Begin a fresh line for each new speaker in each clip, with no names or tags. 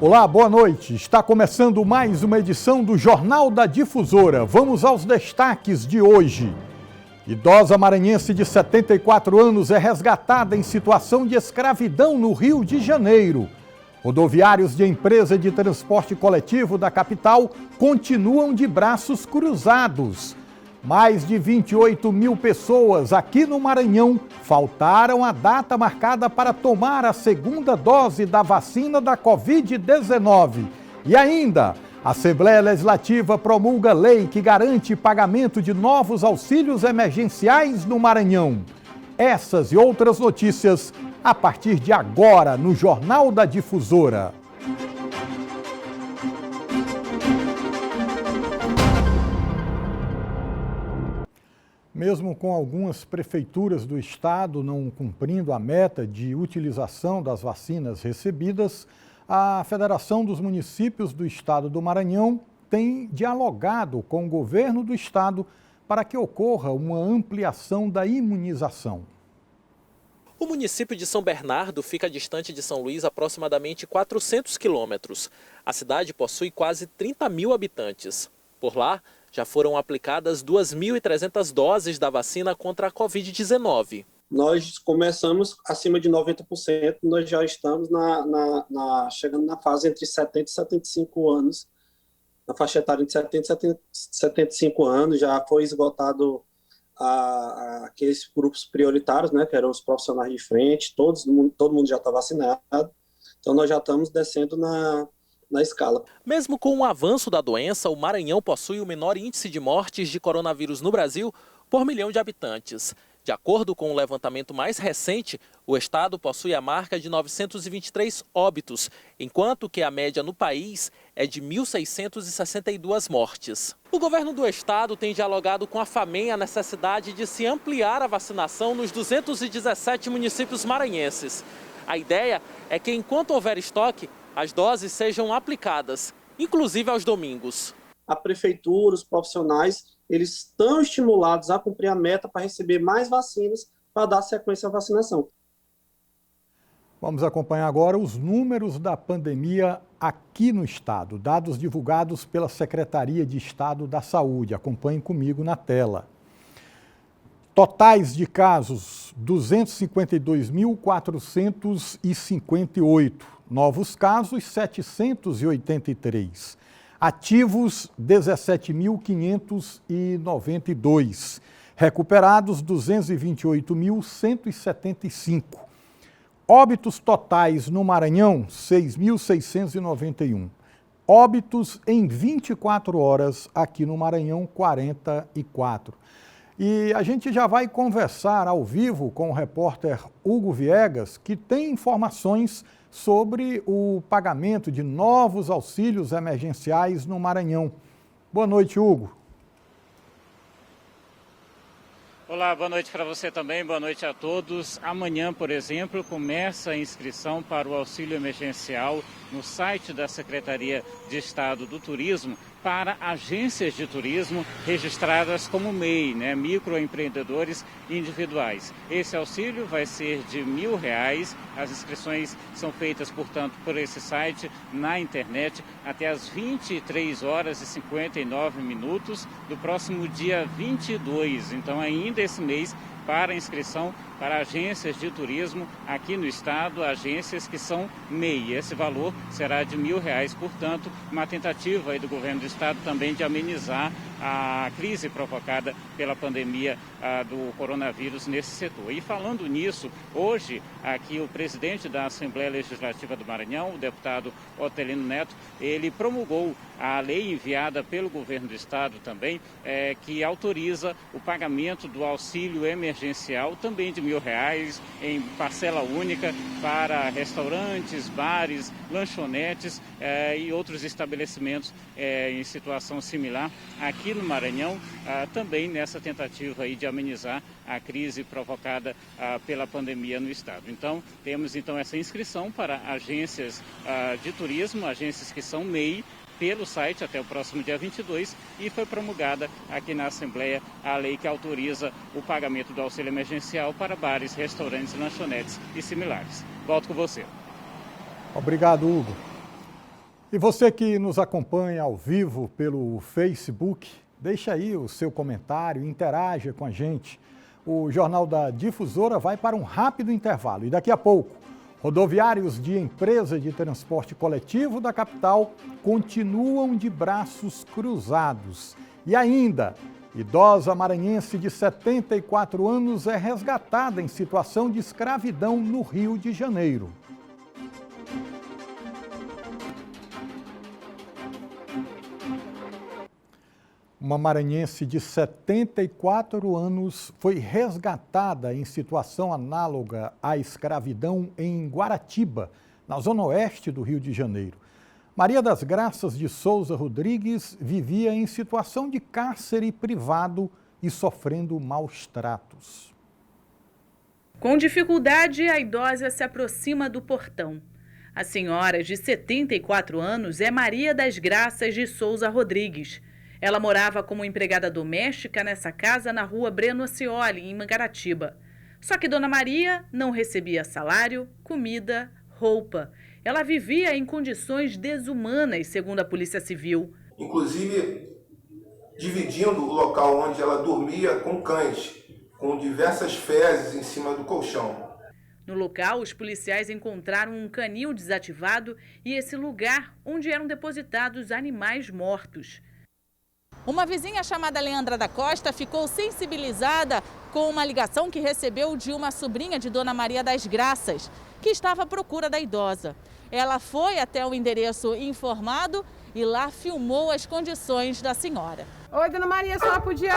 Olá, boa noite. Está começando mais uma edição do Jornal da Difusora. Vamos aos destaques de hoje. Idosa maranhense de 74 anos é resgatada em situação de escravidão no Rio de Janeiro. Rodoviários de empresa de transporte coletivo da capital continuam de braços cruzados. Mais de 28 mil pessoas aqui no Maranhão faltaram a data marcada para tomar a segunda dose da vacina da Covid-19. E ainda, a Assembleia Legislativa promulga lei que garante pagamento de novos auxílios emergenciais no Maranhão. Essas e outras notícias a partir de agora no Jornal da Difusora. Mesmo com algumas prefeituras do estado não cumprindo a meta de utilização das vacinas recebidas, a Federação dos Municípios do Estado do Maranhão tem dialogado com o governo do estado para que ocorra uma ampliação da imunização.
O município de São Bernardo fica distante de São Luís aproximadamente 400 quilômetros. A cidade possui quase 30 mil habitantes. Por lá, já foram aplicadas 2.300 doses da vacina contra a Covid-19.
Nós começamos acima de 90%, nós já estamos chegando na fase entre 70 e 75 anos, na faixa etária de 70 e 75 anos, já foi esgotado aqueles grupos prioritários, né, que eram os profissionais de frente, todo mundo já está vacinado, então nós já estamos descendo na escala.
Mesmo com o avanço da doença, o Maranhão possui o menor índice de mortes de coronavírus no Brasil por milhão de habitantes. De acordo com o levantamento mais recente, o estado possui a marca de 923 óbitos, enquanto que a média no país é de 1.662 mortes. O governo do estado tem dialogado com a FAMEM a necessidade de se ampliar a vacinação nos 217 municípios maranhenses. A ideia é que, enquanto houver estoque, as doses sejam aplicadas, inclusive aos domingos.
A prefeitura, os profissionais, eles estão estimulados a cumprir a meta para receber mais vacinas para dar sequência à vacinação.
Vamos acompanhar agora os números da pandemia aqui no estado, dados divulgados pela Secretaria de Estado da Saúde. Acompanhem comigo na tela. Totais de casos, 252.458. Novos casos, 783. Ativos, 17.592. Recuperados, 228.175. Óbitos totais no Maranhão, 6.691. Óbitos em 24 horas aqui no Maranhão, 44. E a gente já vai conversar ao vivo com o repórter Hugo Viegas, que tem informações sobre o pagamento de novos auxílios emergenciais no Maranhão. Boa noite, Hugo.
Olá, boa noite para você também, boa noite a todos. Amanhã, por exemplo, começa a inscrição para o auxílio emergencial no site da Secretaria de Estado do Turismo para agências de turismo registradas como MEI, microempreendedores individuais. Esse auxílio vai ser de R$1.000. As inscrições são feitas, portanto, por esse site na internet até às 23 horas e 59 minutos do próximo dia 22. Então, ainda esse mês, para inscrição para agências de turismo aqui no estado, agências que são MEI. Esse valor será de R$1.000, portanto, uma tentativa aí do governo do estado também de amenizar a crise provocada pela pandemia do coronavírus nesse setor. E falando nisso, hoje aqui o presidente da Assembleia Legislativa do Maranhão, o deputado Otelino Neto, ele promulgou a lei enviada pelo governo do estado também, que autoriza o pagamento do auxílio emergencial também de R$1.000 em parcela única para restaurantes, bares, lanchonetes e outros estabelecimentos em situação similar aqui no Maranhão, também nessa tentativa aí de amenizar a crise provocada pela pandemia no estado. Então, temos essa inscrição para agências de turismo, agências que são MEI, pelo site até o próximo dia 22 e foi promulgada aqui na Assembleia a lei que autoriza o pagamento do auxílio emergencial para bares, restaurantes, lanchonetes e similares. Volto com você.
Obrigado, Hugo. E você que nos acompanha ao vivo pelo Facebook, deixa aí o seu comentário, interaja com a gente. O Jornal da Difusora vai para um rápido intervalo e daqui a pouco, rodoviários de empresa de transporte coletivo da capital continuam de braços cruzados. E ainda, idosa maranhense de 74 anos é resgatada em situação de escravidão no Rio de Janeiro. Uma maranhense de 74 anos foi resgatada em situação análoga à escravidão em Guaratiba, na zona oeste do Rio de Janeiro. Maria das Graças de Souza Rodrigues vivia em situação de cárcere privado e sofrendo maus tratos.
Com dificuldade, a idosa se aproxima do portão. A senhora, de 74 anos, é Maria das Graças de Souza Rodrigues. Ela morava como empregada doméstica nessa casa na rua Breno Ascioli, em Mangaratiba. Só que Dona Maria não recebia salário, comida, roupa. Ela vivia em condições desumanas, segundo a Polícia Civil.
Inclusive, dividindo o local onde ela dormia com cães, com diversas fezes em cima do colchão.
No local, os policiais encontraram um canil desativado e esse lugar onde eram depositados animais mortos.
Uma vizinha chamada Leandra da Costa ficou sensibilizada com uma ligação que recebeu de uma sobrinha de Dona Maria das Graças, que estava à procura da idosa. Ela foi até o endereço informado e lá filmou as condições da senhora.
Oi, Dona Maria, a senhora podia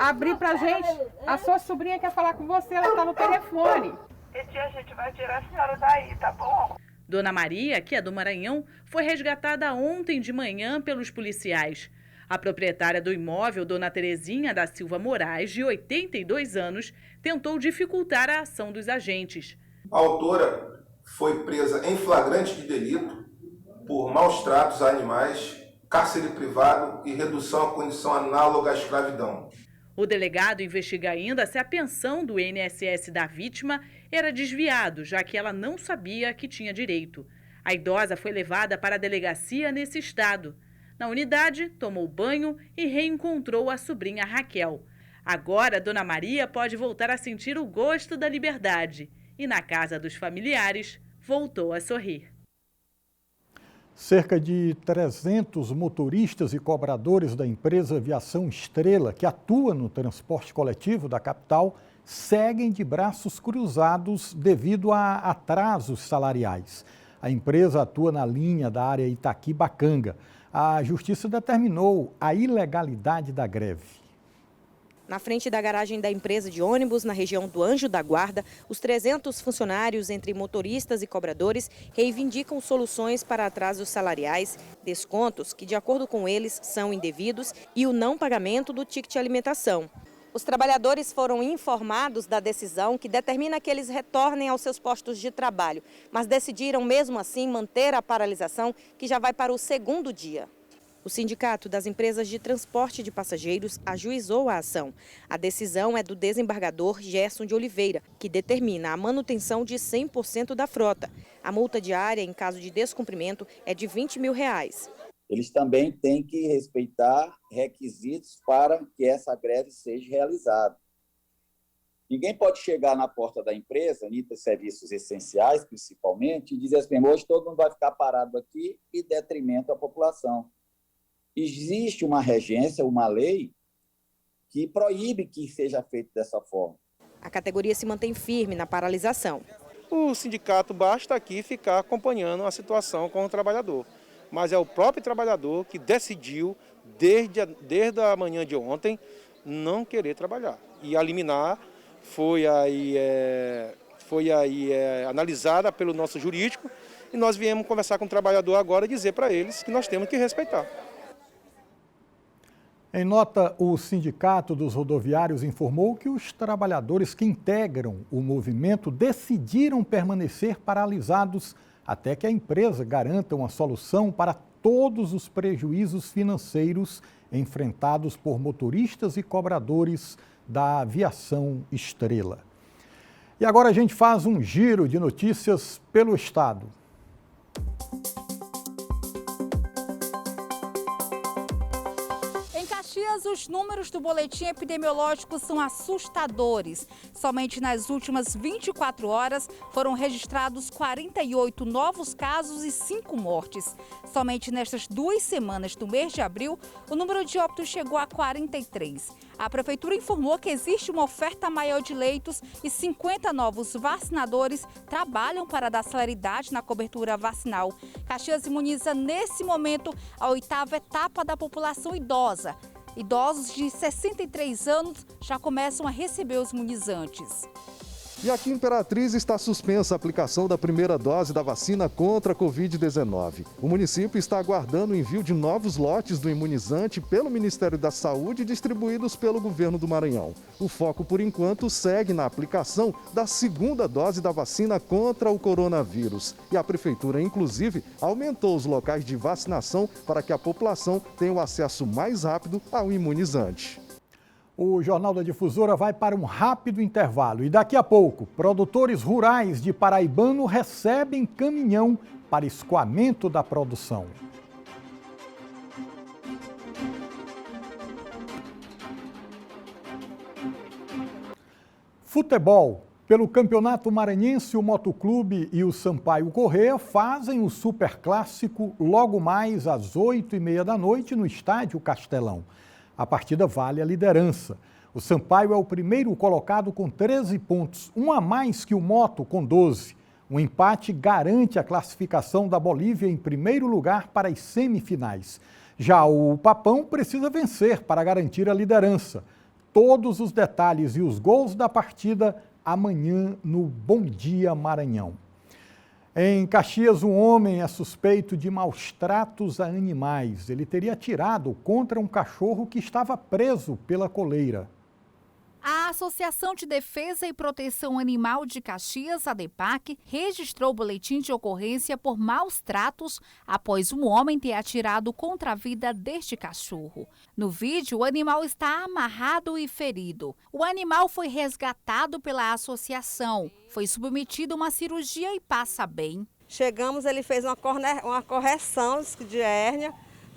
abrir pra gente? A sua sobrinha quer falar com você, ela está no telefone.
Esse dia a gente vai tirar a senhora daí, tá bom?
Dona Maria, que é do Maranhão, foi resgatada ontem de manhã pelos policiais. A proprietária do imóvel, Dona Terezinha da Silva Moraes, de 82 anos, tentou dificultar a ação dos agentes.
A autora foi presa em flagrante de delito por maus tratos a animais, cárcere privado e redução à condição análoga à escravidão.
O delegado investiga ainda se a pensão do INSS da vítima era desviado, já que ela não sabia que tinha direito. A idosa foi levada para a delegacia nesse estado. Na unidade, tomou banho e reencontrou a sobrinha Raquel. Agora, Dona Maria pode voltar a sentir o gosto da liberdade. E na casa dos familiares, voltou a sorrir.
Cerca de 300 motoristas e cobradores da empresa Aviação Estrela, que atua no transporte coletivo da capital, seguem de braços cruzados devido a atrasos salariais. A empresa atua na linha da área Itaqui-Bacanga. A Justiça determinou a ilegalidade da greve.
Na frente da garagem da empresa de ônibus, na região do Anjo da Guarda, os 300 funcionários, entre motoristas e cobradores, reivindicam soluções para atrasos salariais, descontos que, de acordo com eles, são indevidos e o não pagamento do ticket alimentação. Os trabalhadores foram informados da decisão que determina que eles retornem aos seus postos de trabalho, mas decidiram mesmo assim manter a paralisação, que já vai para o segundo dia. O Sindicato das Empresas de Transporte de Passageiros ajuizou a ação. A decisão é do desembargador Gerson de Oliveira, que determina a manutenção de 100% da frota. A multa diária, em caso de descumprimento, é de R$20 mil.
Eles também têm que respeitar requisitos para que essa greve seja realizada. Ninguém pode chegar na porta da empresa, entre serviços essenciais principalmente, e dizer assim, hoje todo mundo vai ficar parado aqui em detrimento à população. Existe uma regência, uma lei, que proíbe que seja feito dessa forma.
A categoria se mantém firme na paralisação.
O sindicato basta aqui ficar acompanhando a situação com o trabalhador. Mas é o próprio trabalhador que decidiu, desde a manhã de ontem, não querer trabalhar. E a liminar foi aí analisada pelo nosso jurídico e nós viemos conversar com o trabalhador agora e dizer para eles que nós temos que respeitar.
Em nota, o Sindicato dos Rodoviários informou que os trabalhadores que integram o movimento decidiram permanecer paralisados até que a empresa garanta uma solução para todos os prejuízos financeiros enfrentados por motoristas e cobradores da Aviação Estrela. E agora a gente faz um giro de notícias pelo estado.
Caxias, os números do boletim epidemiológico são assustadores. Somente nas últimas 24 horas foram registrados 48 novos casos e 5 mortes. Somente nestas 2 semanas do mês de abril, o número de óbitos chegou a 43. A Prefeitura informou que existe uma oferta maior de leitos e 50 novos vacinadores trabalham para dar celeridade na cobertura vacinal. Caxias imuniza nesse momento a 8ª etapa da população idosa. Idosos de 63 anos já começam a receber os imunizantes.
E aqui em Imperatriz está suspensa a aplicação da primeira dose da vacina contra a Covid-19. O município está aguardando o envio de novos lotes do imunizante pelo Ministério da Saúde, distribuídos pelo governo do Maranhão. O foco, por enquanto, segue na aplicação da segunda dose da vacina contra o coronavírus. E a Prefeitura, inclusive, aumentou os locais de vacinação para que a população tenha o acesso mais rápido ao imunizante.
O Jornal da Difusora vai para um rápido intervalo e daqui a pouco, produtores rurais de Paraibano recebem caminhão para escoamento da produção. Futebol. Pelo Campeonato Maranhense, o Motoclube e o Sampaio Corrêa fazem o Superclássico logo mais às 8h30 da noite no Estádio Castelão. A partida vale a liderança. O Sampaio é o primeiro colocado com 13 pontos, um a mais que o Moto com 12. O empate garante a classificação da Bolívia em primeiro lugar para as semifinais. Já o Papão precisa vencer para garantir a liderança. Todos os detalhes e os gols da partida amanhã no Bom Dia Maranhão. Em Caxias, um homem é suspeito de maus tratos a animais. Ele teria atirado contra um cachorro que estava preso pela coleira.
A Associação de Defesa e Proteção Animal de Caxias, a DEPAC, registrou o boletim de ocorrência por maus tratos após um homem ter atirado contra a vida deste cachorro. No vídeo, o animal está amarrado e ferido. O animal foi resgatado pela associação, foi submetido a uma cirurgia e passa bem.
Chegamos, ele fez uma correção de hérnia,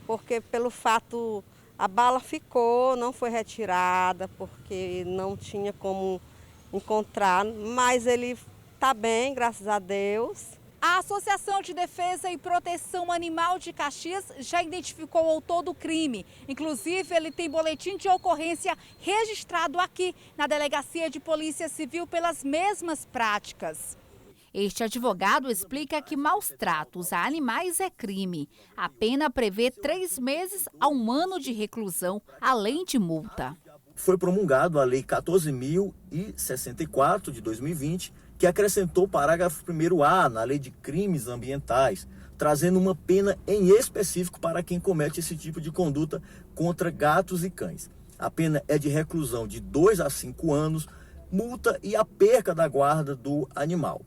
porque pelo fato... A bala ficou, não foi retirada, porque não tinha como encontrar, mas ele está bem, graças a Deus.
A Associação de Defesa e Proteção Animal de Caxias já identificou o autor do crime. Inclusive, ele tem boletim de ocorrência registrado aqui na Delegacia de Polícia Civil pelas mesmas práticas. Este advogado explica que maus tratos a animais é crime. A pena prevê 3 meses a 1 ano de reclusão, além de multa.
Foi promulgado a Lei 14.064 de 2020, que acrescentou o parágrafo 1º-A na Lei de Crimes Ambientais, trazendo uma pena em específico para quem comete esse tipo de conduta contra gatos e cães. A pena é de reclusão de 2 a 5 anos, multa e a perca da guarda do animal.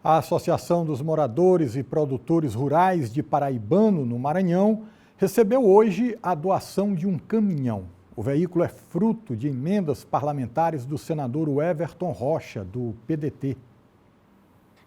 A Associação dos Moradores e Produtores Rurais de Paraibano, no Maranhão, recebeu hoje a doação de um caminhão. O veículo é fruto de emendas parlamentares do senador Everton Rocha, do PDT.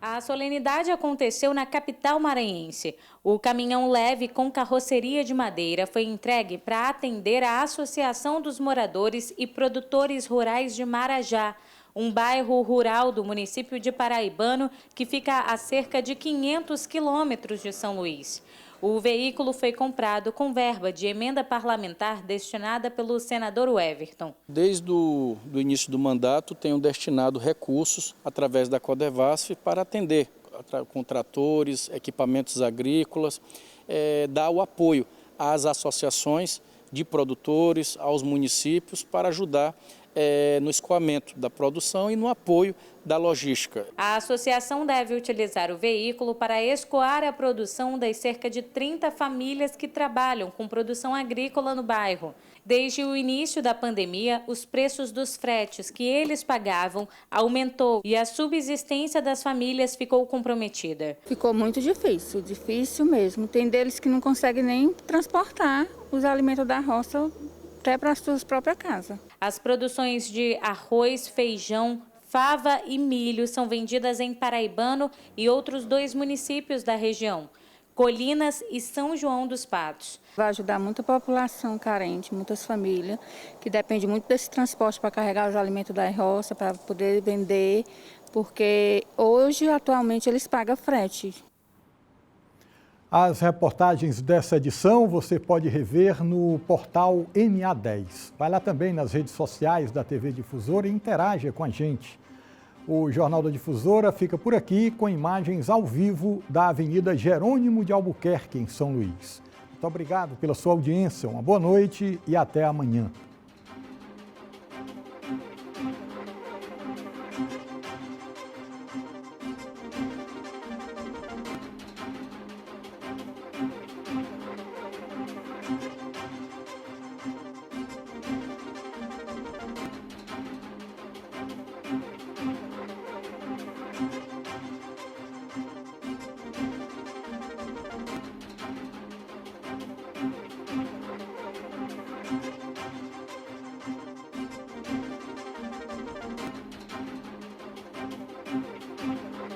A solenidade aconteceu na capital maranhense. O caminhão leve com carroceria de madeira foi entregue para atender a Associação dos Moradores e Produtores Rurais de Marajá, um bairro rural do município de Paraibano que fica a cerca de 500 quilômetros de São Luís. O veículo foi comprado com verba de emenda parlamentar destinada pelo senador Everton.
Desde o início do mandato, tenho destinado recursos através da Codevasf para atender com tratores, equipamentos agrícolas, dar o apoio às associações de produtores, aos municípios para ajudar no escoamento da produção e no apoio da logística.
A associação deve utilizar o veículo para escoar a produção das cerca de 30 famílias que trabalham com produção agrícola no bairro. Desde o início da pandemia, os preços dos fretes que eles pagavam aumentou e a subsistência das famílias ficou comprometida.
Ficou muito difícil, difícil mesmo. Tem deles que não conseguem nem transportar os alimentos da roça até para as suas próprias casas.
As produções de arroz, feijão, fava e milho são vendidas em Paraibano e outros 2 municípios da região. Colinas e São João dos Patos.
Vai ajudar muita população carente, muitas famílias, que dependem muito desse transporte para carregar os alimentos da roça, para poder vender, porque hoje, atualmente, eles pagam frete.
As reportagens dessa edição você pode rever no portal MA10. Vai lá também nas redes sociais da TV Difusora e interaja com a gente. O Jornal da Difusora fica por aqui com imagens ao vivo da Avenida Jerônimo de Albuquerque, em São Luís. Muito obrigado pela sua audiência, uma boa noite e até amanhã.